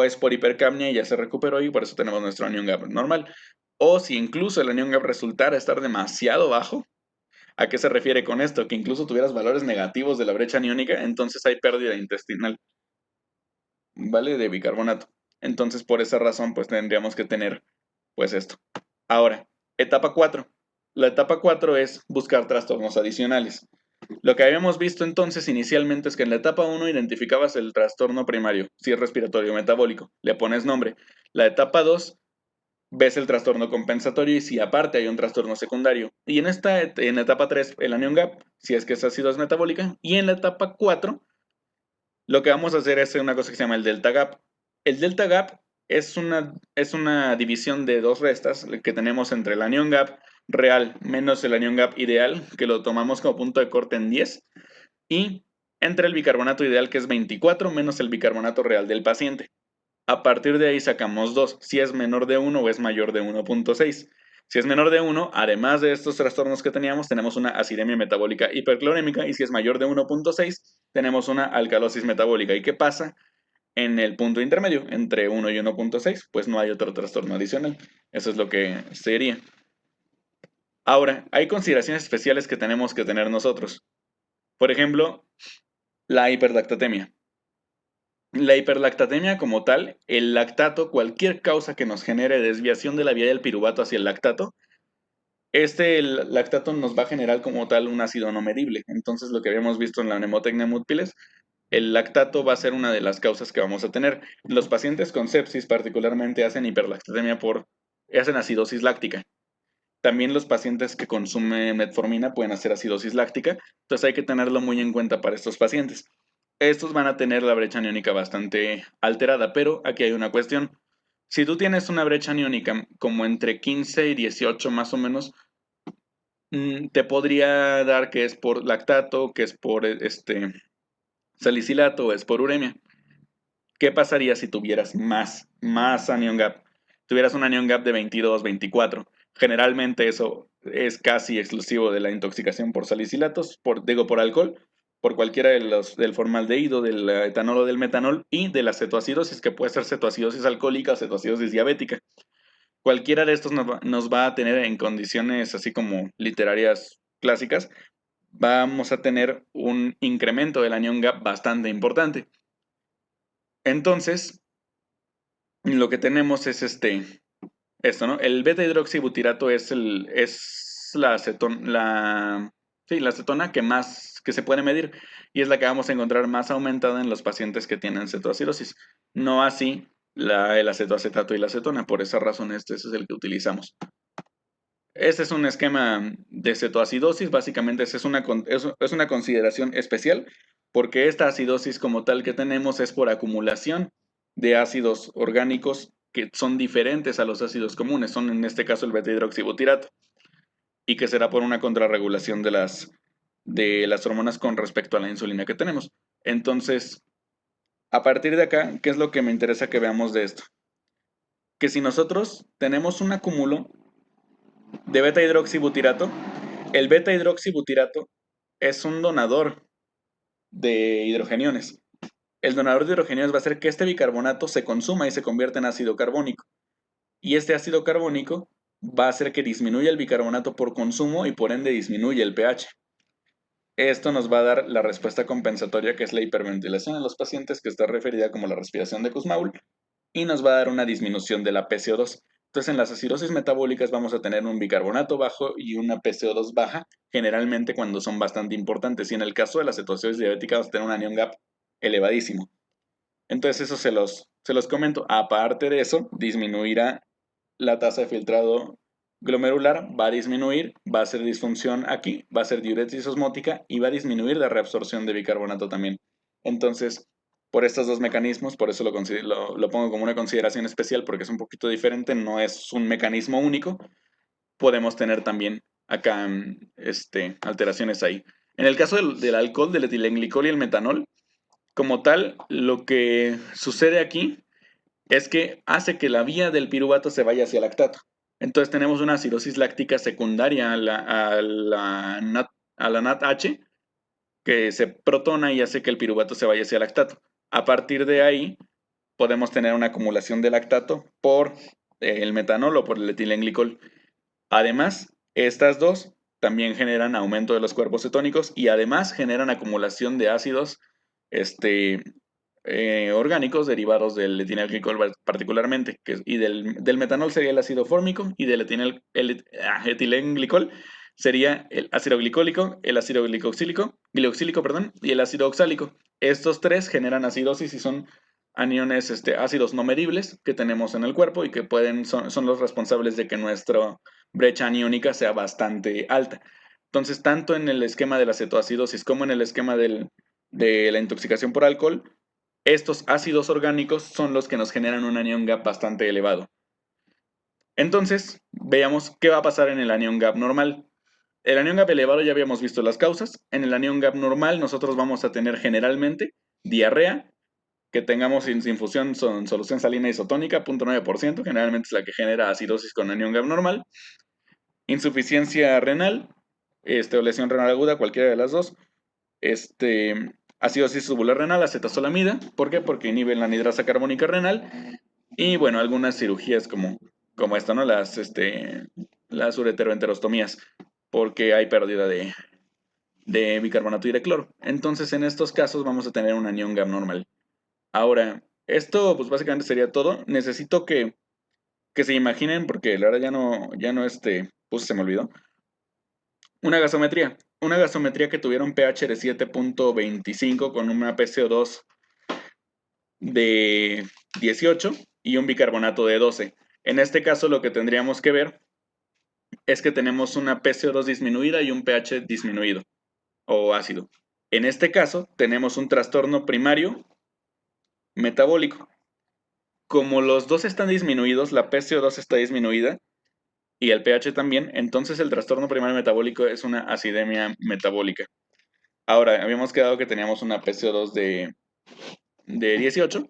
es por hipercapnia y ya se recuperó y por eso tenemos nuestro anion gap normal. O si incluso el anion gap resultara estar demasiado bajo. ¿A qué se refiere con esto? Que incluso tuvieras valores negativos de la brecha aniónica, entonces hay pérdida intestinal, ¿vale? De bicarbonato. Entonces por esa razón pues tendríamos que tener pues esto. Ahora, etapa 4. La etapa 4 es buscar trastornos adicionales. Lo que habíamos visto entonces inicialmente es que en la etapa 1 identificabas el trastorno primario, si es respiratorio o metabólico, le pones nombre. La etapa 2 ves el trastorno compensatorio y si aparte hay un trastorno secundario. Y en la etapa 3 el anion gap, si es que esa acidosis metabólica. Y en la etapa 4 lo que vamos a hacer es una cosa que se llama el delta gap. El delta gap es una división de dos restas que tenemos entre el anion gap real menos el anion gap ideal, que lo tomamos como punto de corte en 10, y entre el bicarbonato ideal, que es 24, menos el bicarbonato real del paciente. A partir de ahí sacamos 2, si es menor de 1 o es mayor de 1.6. Si es menor de 1, además de estos trastornos que teníamos, tenemos una acidemia metabólica hiperclorémica, y si es mayor de 1.6, tenemos una alcalosis metabólica. ¿Y qué pasa en el punto intermedio, entre 1 y 1.6? Pues no hay otro trastorno adicional. Eso es lo que sería. Ahora, hay consideraciones especiales que tenemos que tener nosotros. Por ejemplo, la hiperlactatemia. La hiperlactatemia como tal, el lactato, cualquier causa que nos genere desviación de la vía del piruvato hacia el lactato, el lactato nos va a generar como tal un ácido no medible. Entonces, lo que habíamos visto en la mnemotecnia múltiples, el lactato va a ser una de las causas que vamos a tener. Los pacientes con sepsis particularmente hacen hiperlactatemia hacen acidosis láctica. También los pacientes que consumen metformina pueden hacer acidosis láctica, entonces hay que tenerlo muy en cuenta para estos pacientes. Estos van a tener la brecha aniónica bastante alterada, pero aquí hay una cuestión. Si tú tienes una brecha aniónica como entre 15 y 18 más o menos, te podría dar que es por lactato, que es por salicilato o es por uremia. ¿Qué pasaría si tuvieras más anion gap? Tuvieras un anion gap de 22, 24. Generalmente eso es casi exclusivo de la intoxicación por salicilatos, por alcohol, por cualquiera del formaldehído, del etanol o del metanol, y de la cetoacidosis, que puede ser cetoacidosis alcohólica o cetoacidosis diabética. Cualquiera de estos nos va a tener en condiciones así como literarias clásicas, vamos a tener un incremento del anion gap bastante importante. Entonces, lo que tenemos es esto, ¿no? El beta hidroxibutirato es la acetona que se puede medir y es la que vamos a encontrar más aumentada en los pacientes que tienen cetoacidosis. No así el acetoacetato y la acetona. Por esa razón este es el que utilizamos. Este es un esquema de cetoacidosis. Básicamente es una consideración especial porque esta acidosis como tal que tenemos es por acumulación de ácidos orgánicos que son diferentes a los ácidos comunes. Son en este caso el beta-hidroxibutirato y que será por una contrarregulación de las hormonas con respecto a la insulina que tenemos. Entonces, a partir de acá, ¿qué es lo que me interesa que veamos de esto? Que si nosotros tenemos un acúmulo de beta-hidroxibutirato, el beta-hidroxibutirato es un donador de hidrogeniones. El donador de hidrogeniones va a hacer que este bicarbonato se consuma y se convierta en ácido carbónico. Y este ácido carbónico va a hacer que disminuya el bicarbonato por consumo y por ende disminuya el pH. Esto nos va a dar la respuesta compensatoria, que es la hiperventilación en los pacientes, que está referida como la respiración de Kussmaul, y nos va a dar una disminución de la PCO2. Entonces, en las acidosis metabólicas vamos a tener un bicarbonato bajo y una PCO2 baja, generalmente cuando son bastante importantes. Y en el caso de la cetoacidosis diabética vamos a tener un anion gap elevadísimo. Entonces, eso se los comento. Aparte de eso, disminuirá la tasa de filtrado glomerular, va a disminuir, va a ser disfunción aquí, va a ser diuresis osmótica y va a disminuir la reabsorción de bicarbonato también. Entonces, por estos dos mecanismos, por eso lo pongo como una consideración especial, porque es un poquito diferente, no es un mecanismo único, podemos tener también acá alteraciones ahí. En el caso del alcohol, del etilenglicol y el metanol, como tal, lo que sucede aquí es que hace que la vía del piruvato se vaya hacia el lactato. Entonces tenemos una acidosis láctica secundaria a la NADH que se protona y hace que el piruvato se vaya hacia el lactato. A partir de ahí podemos tener una acumulación de lactato por el metanol o por el etilenglicol. Además, estas dos también generan aumento de los cuerpos cetónicos y además generan acumulación de ácidos este, orgánicos derivados del etilenglicol particularmente, y del metanol sería el ácido fórmico y del etilenglicol sería el ácido glicólico, el ácido glicoxílico, perdón, y el ácido oxálico. Estos tres generan acidosis y son aniones ácidos no medibles que tenemos en el cuerpo y que son los responsables de que nuestra brecha aniónica sea bastante alta. Entonces, tanto en el esquema de la cetoacidosis como en el esquema de la intoxicación por alcohol, estos ácidos orgánicos son los que nos generan un anion gap bastante elevado. Entonces, veamos qué va a pasar en el anion gap normal. El anion gap elevado ya habíamos visto las causas. En el anion gap normal nosotros vamos a tener generalmente diarrea, que tengamos sin infusión son solución salina isotónica, 0.9%, generalmente es la que genera acidosis con anion gap normal. Insuficiencia renal, o lesión renal aguda, cualquiera de las dos. Acidosis tubular renal, acetazolamida. ¿Por qué? Porque inhiben la anhidrasa carbónica renal. Y bueno, algunas cirugías como esta, ¿no? Las ureteroenterostomías, porque hay pérdida de bicarbonato y de cloro. Entonces, en estos casos vamos a tener un anion gap normal. Ahora, esto pues básicamente sería todo. Necesito que se imaginen, porque la verdad pues se me olvidó. Una gasometría. Una gasometría que tuviera un pH de 7.25 con una PCO2 de 18 y un bicarbonato de 12. En este caso lo que tendríamos que ver es que tenemos una PCO2 disminuida y un pH disminuido o ácido. En este caso tenemos un trastorno primario metabólico. Como los dos están disminuidos, la PCO2 está disminuida y el pH también, entonces el trastorno primario metabólico es una acidemia metabólica. Ahora, habíamos quedado que teníamos una PCO2 de 18,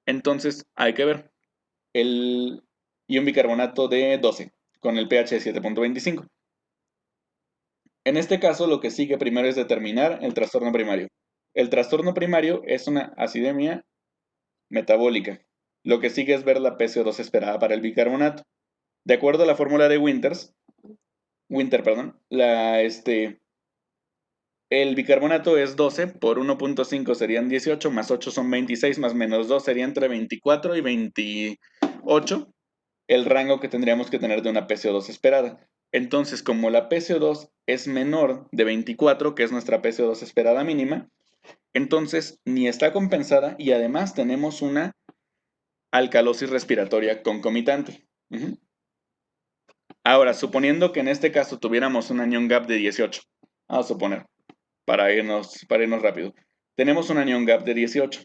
entonces hay que ver. Y un bicarbonato de 12, con el pH de 7.25. En este caso, lo que sigue primero es determinar el trastorno primario. El trastorno primario es una acidemia metabólica. Lo que sigue es ver la PCO2 esperada para el bicarbonato. De acuerdo a la fórmula de Winter, perdón, el bicarbonato es 12, por 1.5 serían 18, más 8 son 26, más menos 2 sería entre 24 y 28, el rango que tendríamos que tener de una PCO2 esperada. Entonces, como la PCO2 es menor de 24, que es nuestra PCO2 esperada mínima, entonces ni está compensada y además tenemos una alcalosis respiratoria concomitante. Ahora, suponiendo que en este caso tuviéramos un anion gap de 18, vamos a suponer, para irnos rápido. Tenemos un anion gap de 18.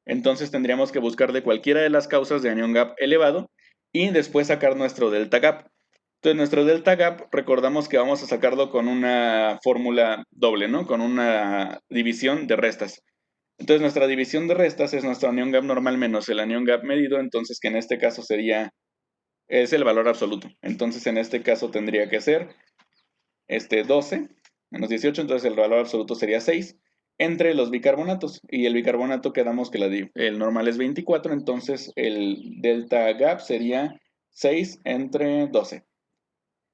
Entonces tendríamos que buscar de cualquiera de las causas de anion gap elevado y después sacar nuestro delta gap. Entonces nuestro delta gap, recordamos que vamos a sacarlo con una fórmula doble, ¿no? Con una división de restas. Entonces nuestra división de restas es nuestro anion gap normal menos el anion gap medido, entonces que en este caso es el valor absoluto. Entonces en este caso tendría que ser 12 menos 18, entonces el valor absoluto sería 6 entre los bicarbonatos. Y el bicarbonato quedamos que el normal es 24, entonces el delta gap sería 6 entre 12.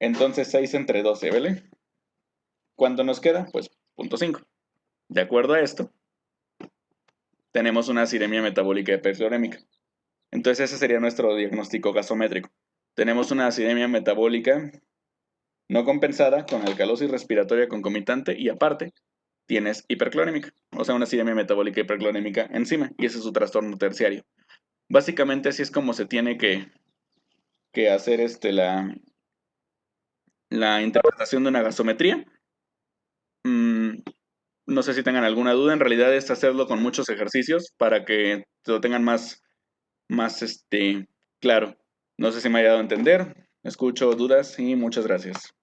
Entonces 6 entre 12, ¿vale? ¿Cuánto nos queda? Pues 0.5. De acuerdo a esto, tenemos una acidemia metabólica hiperclorémica. Entonces ese sería nuestro diagnóstico gasométrico. tenemos una acidemia metabólica no compensada con alcalosis respiratoria concomitante y aparte tienes hiperclorémica, o sea, una acidemia metabólica hiperclorémica encima, y ese es su trastorno terciario. Básicamente así es como se tiene que hacer la interpretación de una gasometría. Mm, no sé si tengan alguna duda, en realidad es hacerlo con muchos ejercicios para que lo tengan más claro. No sé si me haya dado a entender, escucho dudas y muchas gracias.